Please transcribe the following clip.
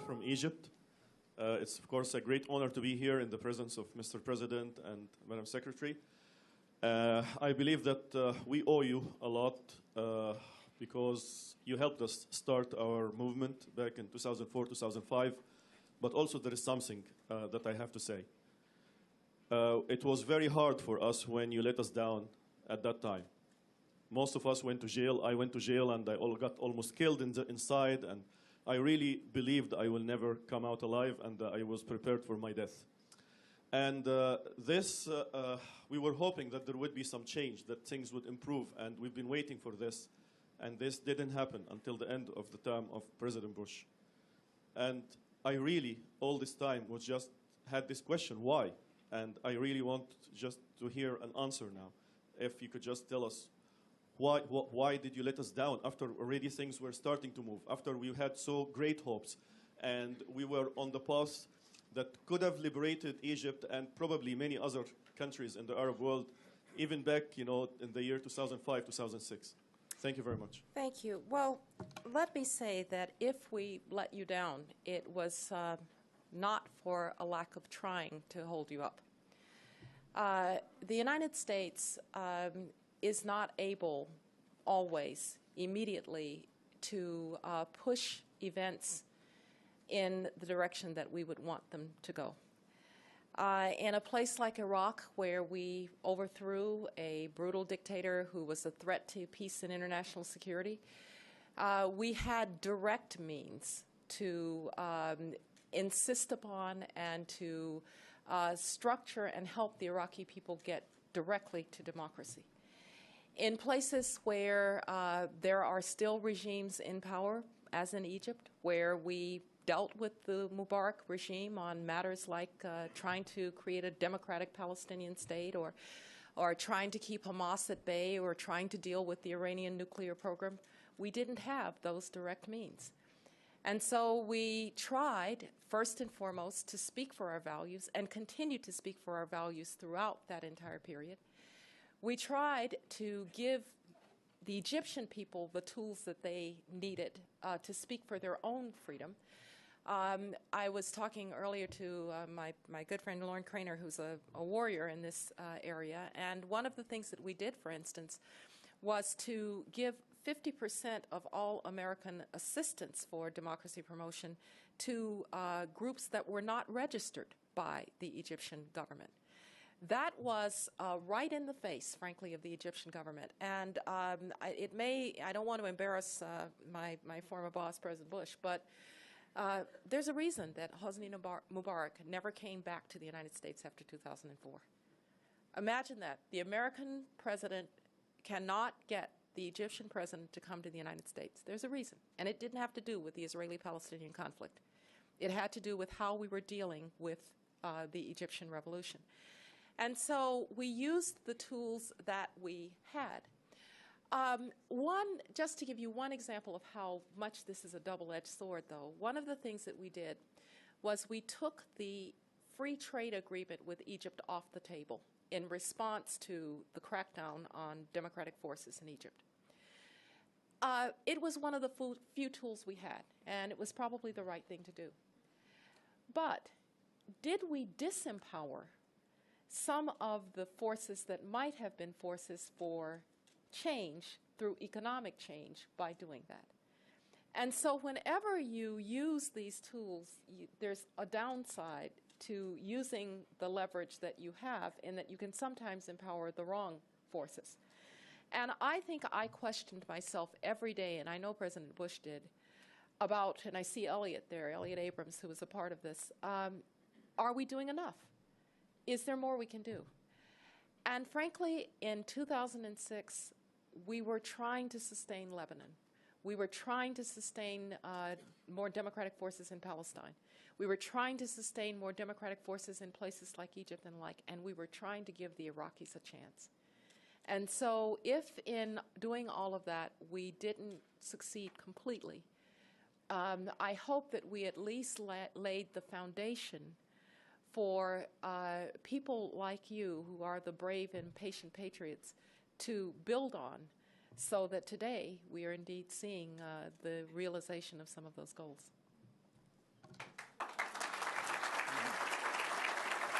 from Egypt. It's, of course, a great honor to be here in the presence of Mr. President and Madam Secretary. I believe that we owe you a lot because you helped us start our movement back in 2004, 2005. But also there is something that I have to say. It was very hard for us when you let us down at that time. Most of us went to jail. I went to jail and I got almost killed inside. And I really believed I will never come out alive, and I was prepared for my death. And we were hoping that there would be some change, that things would improve, and we've been waiting for this. And this didn't happen until the end of the term of President Bush. And I really, all this time, had this question, why? And I really want just to hear an answer now. If you could just tell us, why did you let us down after already things were starting to move, after we had so great hopes, and we were on the path that could have liberated Egypt and probably many other countries in the Arab world, even back, in the year 2005, 2006. Thank you very much. Thank you. Well, let me say that if we let you down, it was not for a lack of trying to hold you up. The United States is not able always immediately to push events in the direction that we would want them to go. In a place like Iraq, where we overthrew a brutal dictator who was a threat to peace and international security, we had direct means to insist upon and to structure and help the Iraqi people get directly to democracy. In places where there are still regimes in power, as in Egypt, where we dealt with the Mubarak regime on matters like trying to create a democratic Palestinian state, or trying to keep Hamas at bay, or trying to deal with the Iranian nuclear program, we didn't have those direct means. And so we tried, first and foremost, to speak for our values and continue to speak for our values throughout that entire period. We tried to give the Egyptian people the tools that they needed to speak for their own freedom. I was talking earlier to my good friend Lauren Craner, who's a warrior in this area, and one of the things that we did, for instance, was to give 50% of all American assistance for democracy promotion to groups that were not registered by the Egyptian government. That was right in the face, frankly, of the Egyptian government. And I don't want to embarrass my former boss, President Bush, but there's a reason that Hosni Mubarak never came back to the United States after 2004. Imagine that. The American president cannot get the Egyptian president to come to the United States. There's a reason. And it didn't have to do with the Israeli-Palestinian conflict. It had to do with how we were dealing with the Egyptian revolution. And so we used the tools that we had. Just to give you one example of how much this is a double-edged sword, though, one of the things that we did was we took the free trade agreement with Egypt off the table in response to the crackdown on democratic forces in Egypt. It was one of the few tools we had, and it was probably the right thing to do. But did we disempower some of the forces that might have been forces for change through economic change by doing that? And so whenever you use these tools, there's a downside to using the leverage that you have, in that you can sometimes empower the wrong forces. And I think I questioned myself every day, and I know President Bush did, about, and I see Elliot there, Elliot Abrams, who was a part of this, are we doing enough? Is there more we can do? And frankly, in 2006, we were trying to sustain Lebanon. We were trying to sustain more democratic forces in Palestine. We were trying to sustain more democratic forces in places like Egypt and we were trying to give the Iraqis a chance. And so if in doing all of that we didn't succeed completely, I hope that we at least laid the foundation for people like you, who are the brave and patient patriots, to build on, so that today we are indeed seeing the realization of some of those goals.